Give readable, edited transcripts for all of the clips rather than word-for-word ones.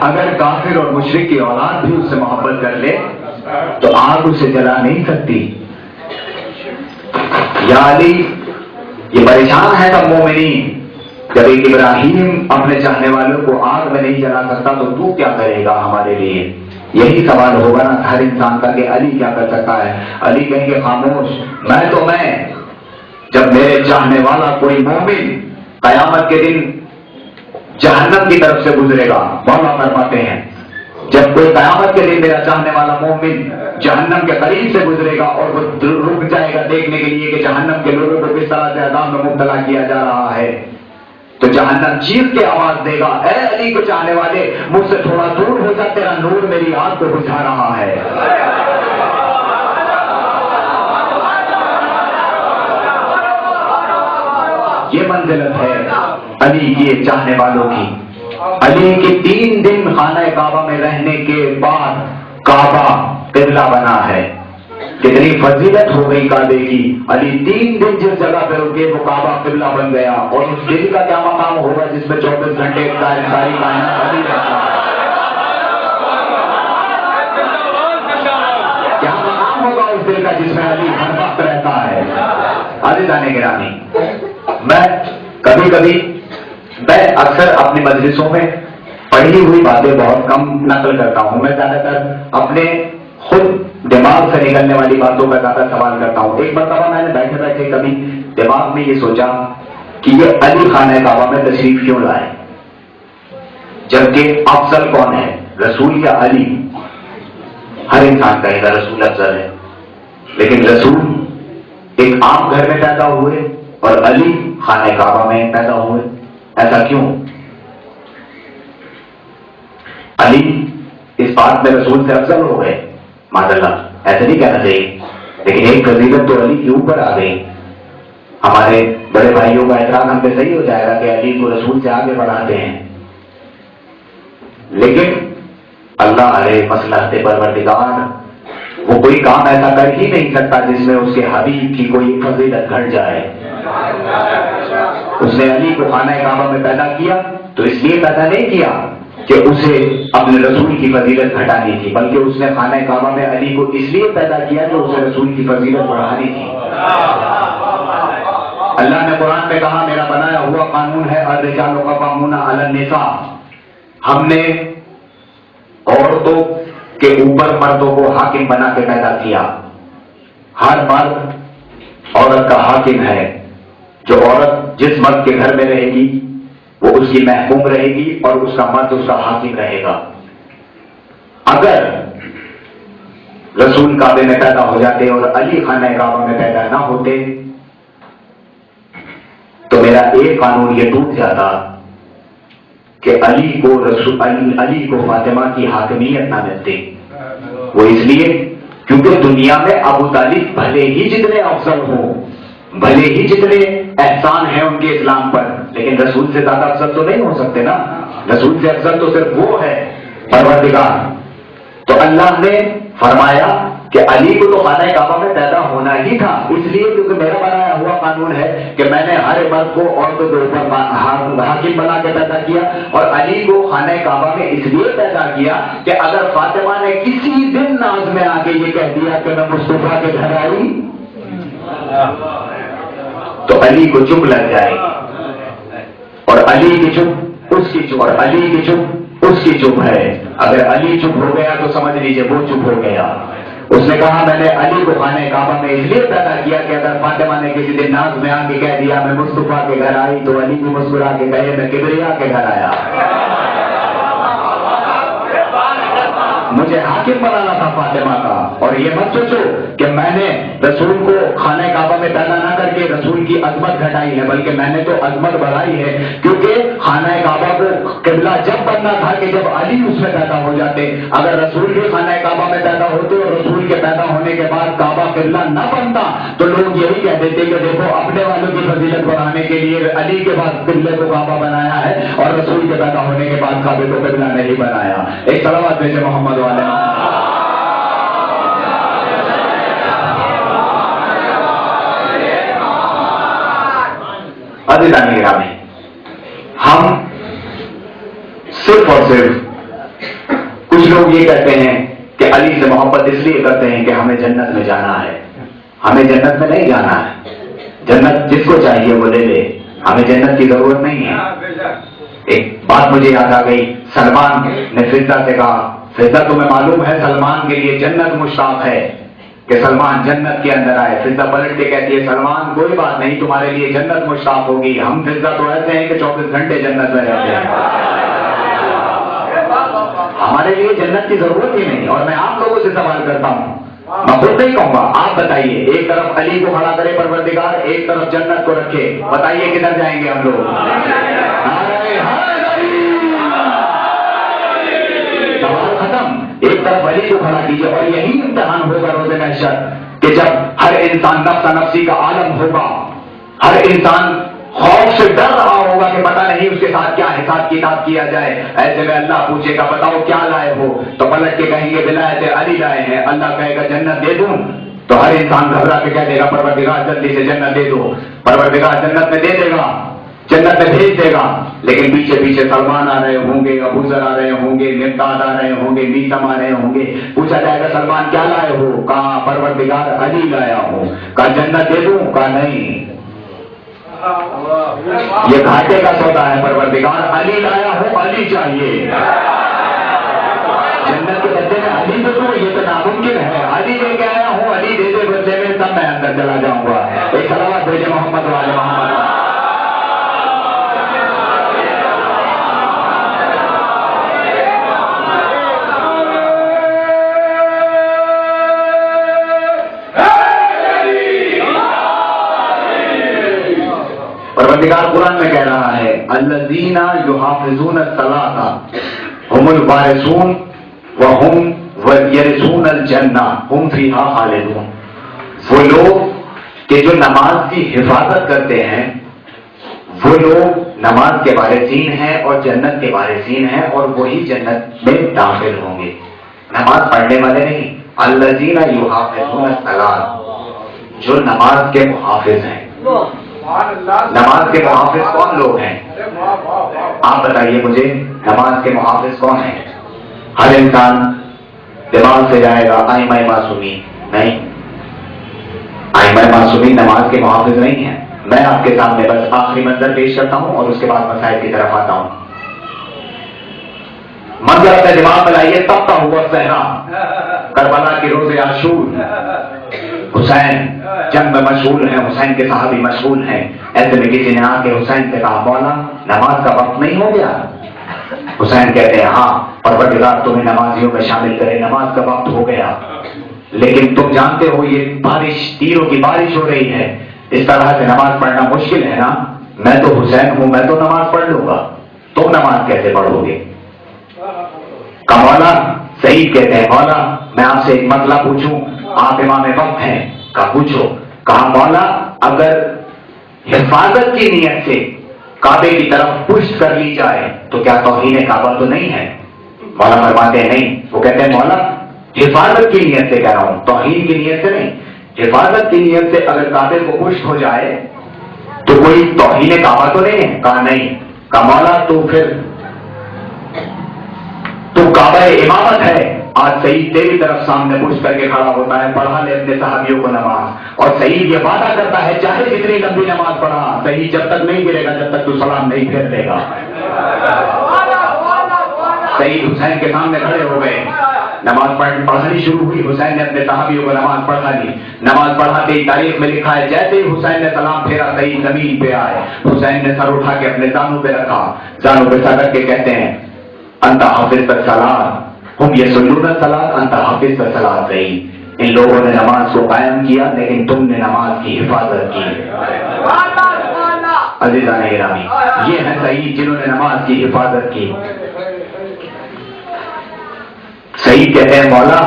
اگر کافر اور مشرک کی اولاد بھی اس سے محبت کر لے تو آگ اسے جلا نہیں سکتی۔ یا علی، یہ پریشان ہے سب مومنین، جب ایک ابراہیم اپنے چاہنے والوں کو آگ میں نہیں جلا سکتا تو کیا کرے گا ہمارے لیے؟ یہی سوال ہوگا نا ہر انسان کا کہ علی کیا کر سکتا ہے؟ علی کہیں گے خاموش، میں جب میرے چاہنے والا کوئی مومن قیامت کے دن جہنم کی طرف سے گزرے گا، مولا فرماتے ہیں جب کوئی قیامت کے دن میرا چاہنے والا مومن جہنم کے قریب سے گزرے گا اور وہ رک جائے گا دیکھنے کے لیے کہ جہنم کے لوگوں کو کس طرح سے عذاب میں مبتلا کیا جا رہا ہے، تو جہنم چیخ کے آواز دے گا، اے علی کو چاہنے والے مجھ سے تھوڑا دور ہو جا، تیرا نور میری آنکھ کو بجھا رہا ہے۔ یہ منزلت ہے علی کے چاہنے والوں کی۔ علی کے 3 دن خانہ کعبہ میں رہنے کے بعد کعبہ قبلہ بنا ہے۔ کتنی فضیلت ہو گئی کعبے کی، علی 3 دن جس جگہ پہ رکے وہ کعبہ قبلہ بن گیا، اور اس دن کا کیا مقام ہوگا جس میں 24 گھنٹے ساری کائنات علی رہتا ہے؟ کیا مقام ہوگا اس دن کا جس میں علی ہر وقت رہتا ہے؟ عزیزان گرامی، میں اکثر اپنی مجلسوں میں پڑھی ہوئی باتیں بہت کم نقل کرتا ہوں، میں زیادہ تر اپنے خود دماغ سے نکلنے والی باتوں کا زیادہ سوال کرتا ہوں۔ ایک مرتبہ میں نے بیٹھے بیٹھے کبھی دماغ میں یہ سوچا کہ یہ علی خانہ کعبہ میں تشریف کیوں لائے، جبکہ افضل کون ہے، رسول یا علی؟ ہر انسان کہے گا رسول افضل ہے، لیکن رسول ایک عام گھر میں پیدا ہوئے اور علی خانہ کعبہ میں پیدا ہوئے، ایسا کیوں؟ علی اس بات میں رسول سے افضل ہو گئے؟ معذاللہ ایسا نہیں کہنا چاہیے، لیکن ایک فضیلت تو علی کے اوپر آ گئی۔ ہمارے بڑے بھائیوں کا اعتراض ہم پہ صحیح ہو جائے گا کہ علی کو رسول سے آگے بڑھاتے ہیں، لیکن اللہ علیہ مصلحت پروردگار وہ کوئی کام ایسا کر ہی نہیں سکتا جس میں اس کے حبیب کی کوئی فضیلت گھٹ جائے۔ اس نے علی کو خانہ کعبہ میں پیدا کیا تو اس لیے پیدا نہیں کیا کہ اسے اپنے رسول کی فضیلت گھٹانی تھی، بلکہ اس نے خانہ کعبہ میں علی کو اس لیے پیدا کیا کہ اسے رسول کی فضیلت بڑھانی تھی۔ اللہ نے قرآن میں کہا میرا بنایا ہوا قانون ہے الرجال قوامون علی النساء، ہم نے عورتوں کے اوپر مردوں کو حاکم بنا کے پیدا کیا۔ ہر مرد عورت کا حاکم ہے، جو عورت جس مرد کے گھر میں رہے گی وہ اس کی محکوم رہے گی اور اس کا مرد اس کا حاکم رہے گا۔ اگر رسول کعبے میں پیدا ہو جاتے اور علی خانہ کعبہ میں پیدا نہ ہوتے تو میرا ایک قانون یہ ٹوٹ جاتا کہ علی کو فاطمہ کی حاکمیت نہ ملتی۔ وہ اس لیے کیونکہ دنیا میں ابو طالب بھلے ہی جتنے افضل ہوں، بھلے ہی جتنے احسان ہیں ان کے اسلام پر، لیکن رسول سے زیادہ افضل تو نہیں ہو سکتے نا۔ رسول سے افضل تو صرف وہ ہے پروردگار۔ تو اللہ نے فرمایا کہ علی کو تو خانہ کعبہ میں پیدا ہونا ہی تھا، اس لیے کیونکہ میرا بنایا ہوا قانون ہے کہ میں نے ہر مرد کو عورتوں کے اوپر حاکم بنا کے پیدا کیا، اور علی کو خانہ کعبہ میں اس لیے پیدا کیا کہ اگر فاطمہ نے کسی دن ناز میں آ کے یہ کہہ دیا کہ میں مصطفیٰ کے گھر آئی تو علی کو چپ لگ جائے گی، اور علی کی چپ اس کی چپ، اور علی کی چپ اس کی چپ ہے۔ اگر علی چپ ہو گیا تو سمجھ لیجئے وہ چپ ہو گیا۔ اس نے کہا میں نے علی کو خانہ کعبہ میں اس لیے پیدا کیا کہ اگر فاطمہ نے کسی دن ناز میں آ کے کہہ دیا میں مصطفیٰ کے گھر آئی تو علی بھی مسکرا کے کہے میں کبریا کے گھر آیا۔ مجھے حاکم بنانا تھا فاطمہ کا، اور یہ مت سوچو کہ میں نے رسول کو خانہ کعبہ میں پیدا نہ کر کے رسول کی عظمت گھٹائی ہے، بلکہ میں نے تو عظمت بڑھائی ہے، کیونکہ خانہ کعبہ کو قبلہ جب بننا تھا کہ جب علی اس میں پیدا ہو جاتے۔ اگر رسول بھی خانہ کعبہ میں پیدا ہوتے اور رسول کے پیدا ہونے کے بعد کعبہ قبلہ نہ بنتا تو لوگ یہی کہہ دیتے کہ دیکھو اپنے والوں کی فضیلت بڑھانے کے لیے علی کے بعد قبلے کو کعبہ بنایا ہے اور رسول کے پیدا ہونے کے بعد کعبے کو قبلہ نہیں بنایا۔ ایک صلوات بھیجے محمد والے۔ عزیزان گرامی، ہم صرف اور صرف لوگ یہ کہتے ہیں کہ علی سے محبت اس لیے کرتے ہیں کہ ہمیں جنت میں جانا ہے. ہمیں جنت میں نہیں جانا ہے. جنت جس کو چاہیے وہ لے لے, ہمیں جنت کی ضرورت نہیں ہے. ایک بات مجھے یاد آ گئی, سلمان نے فضہ سے کہا, فضہ تمہیں معلوم ہے سلمان کے لیے جنت مشتاق ہے کہ سلمان جنت کے اندر آئے. فضہ پلٹ کے کہتی ہے سلمان کوئی بات نہیں, تمہارے لیے جنت مشتاق ہوگی. ہم فضہ تو ایسے ہیں کہ 24 گھنٹے جنت میں رہتے ہیں, ہمارے لیے جنت کی ضرورت ہی نہیں. اور میں آپ لوگوں سے سوال کرتا ہوں, میں خود نہیں کہوں گا, آپ بتائیے, ایک طرف علی کو کھڑا کرے پروردگار, ایک طرف جنت کو رکھے, بتائیے کدھر جائیں گے ہم لوگ؟ سوال ختم. ایک طرف علی کو کھڑا کیجیے, اور یہی امتحان ہوگا روز محشر کہ جب ہر انسان نفس نفسی کا عالم ہوگا, ہر انسان خوف سے ڈر رہا ہوگا کہ پتہ نہیں اس کے ساتھ کیا حساب کتاب کیا جائے. ایسے میں اللہ پوچھے گا بتاؤ کیا لائے ہو, تو پلٹ کے کہیں گے ولایت علی لائے ہیں. اللہ کہے گا جنت دے دوں, تو ہر انسان گھبرا کے کہہ دے گا پروردگار جلدی سے جنت دے دو. پروردگار جنت میں دے دے گا, جنت میں بھیج دے گا. لیکن پیچھے پیچھے سلمان آ رہے ہوں گے, ابو ذر آ رہے ہوں گے, مقداد آ رہے ہوں گے, میثم آ رہے ہوں گے. پوچھا جائے گا سلمان کیا لائے ہو, کہا پروردگار علی لایا ہوں. کہا جنت دے دوں, کہا نہیں, یہ گھاٹے کا سودا ہے. پروردگار علی لایا ہوں, علی چاہیے. جنت کے بدلے میں علی دے دوں, یہ تو ناممکن ہے. علی لے کے آیا ہوں, علی دے دے بدلے میں, تب میں اندر چلا جاؤں گا. ایک صلوات بھیجے محمد والے محمد. پروردگار قرآن میں کہہ رہا ہے الذین یحافظون الصلاۃ هم الوارثون وهم یرثون الجنہ هم فیہا خالدون. وہ لوگ کہ جو نماز کی حفاظت کرتے ہیں, وہ لوگ نماز کے وارثین ہیں اور جنت کے وارثین ہیں, اور وہی جنت میں داخل ہوں گے. نماز پڑھنے والے نہیں. الذین یحافظون الصلاۃ, جو نماز کے محافظ ہیں. نماز کے محافظ کون لوگ ہیں؟ آپ بتائیے مجھے, نماز کے محافظ کون ہیں؟ ہر انسان دماغ سے جائے گا ائمہ معصومین. نہیں, ائمہ معصومین نماز کے محافظ نہیں ہیں. میں آپ کے سامنے بس آخری منظر پیش کرتا ہوں اور اس کے بعد مسائل کی طرف آتا ہوں. منظر اپنے دماغ میں لائیے. تب کا ہوا صحرا, کربلا کی روز عاشور, حسین جنگ میں مشغول ہیں, حسین کے صحابی مشغول ہیں. ایسے میں کسی نے آ کے حسین سے کہا مولا نماز کا وقت نہیں ہو گیا؟ حسین کہتے ہیں ہاں پروردگار تمہیں نمازیوں میں شامل کرے, نماز کا وقت ہو گیا. لیکن تم جانتے ہو یہ بارش, تیروں کی بارش ہو رہی ہے, اس طرح سے نماز پڑھنا مشکل ہے نا. میں تو حسین ہوں, میں تو نماز پڑھ لوں گا, تم نماز کیسے پڑھو گے؟ کہا مولا, سعید کہتے ہیں مولا میں آپ سے ایک مسئلہ پوچھوں, آپ امام وقت ہیں. کہا پوچھو. کہا مولا اگر حفاظت کی نیت سے کعبے کی طرف پشت کر لی جائے تو کیا توہین کعبہ تو نہیں ہے؟ مولا فرماتے ہیں نہیں. وہ کہتے ہیں مولا حفاظت کی نیت سے کہہ رہا ہوں, توہین کی نیت سے نہیں. حفاظت کی نیت سے اگر کعبے کو پشت ہو جائے تو کوئی توہین کعبہ تو نہیں ہے؟ کہا نہیں. کہا مولا تو پھر تو کعبہ امامت ہے. آج سعید تیری طرف سامنے پوچھ کر کے کھڑا ہوتا ہے, پڑھا لے اپنے صحابیوں کو نماز, اور سعید یہ وعدہ کرتا ہے چاہے جتنی لمبی نماز پڑھا, سعید جب تک نہیں گرے گا جب تک تو سلام نہیں پھیر لے گا. سعید حسین کے سامنے کھڑے ہو گئے, نماز پڑھانی شروع ہوئی. حسین نے اپنے صحابیوں کو نماز پڑھا لی. نماز پڑھاتے ہی تاریخ میں لکھا ہے جیسے ہی حسین نے سلام پھیرا سعید زمین پہ آئے. حسین نے سر اٹھا کے اپنے زانوں پہ رکھا, زانوں پہ سر رکھ کے کہتے ہیں انت حافظ الصلاۃ ہم یصلون الصلاۃ انت حافظ الصلاۃ. سعید ان لوگوں نے نماز کو قائم کیا لیکن تم نے نماز کی حفاظت کی. عزیزان گرامی, یہ ہیں سعید جنہوں نے نماز کی حفاظت کی. سعید کہتے ہیں مولا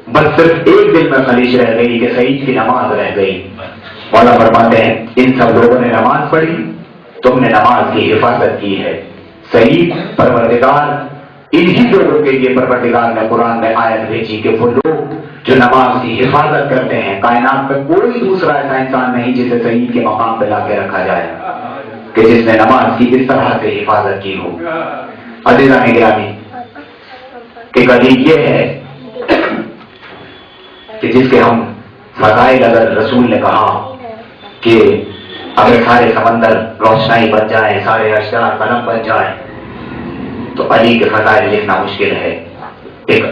بس صرف ایک دل میں خلیش رہ گئی کہ سعید کی نماز رہ گئی. مولا فرماتے ہیں ان سب لوگوں نے نماز پڑھی, تم نے نماز کی حفاظت کی ہے. سعید پروردگار انہی لوگوں کے لیے پروردگار نے قرآن میں آیت بھیجی کہ وہ لوگ جو نماز کی حفاظت کرتے ہیں, کائنات میں کوئی دوسرا ایسا انسان نہیں جسے سعید کے مقام پہ لا کے رکھا جائے کہ جس نے نماز کی اس طرح سے حفاظت کی ہو. عزیزان گرامی, ایک علی یہ ہے کہ جس کے ہم فضائل اگر رسول نے کہا کہ اگر سارے سمندر روشنائی بن جائیں، سارے اشجار قلم بن جائیں، تو علی کے فضائل لکھنا مشکل ہے. ایک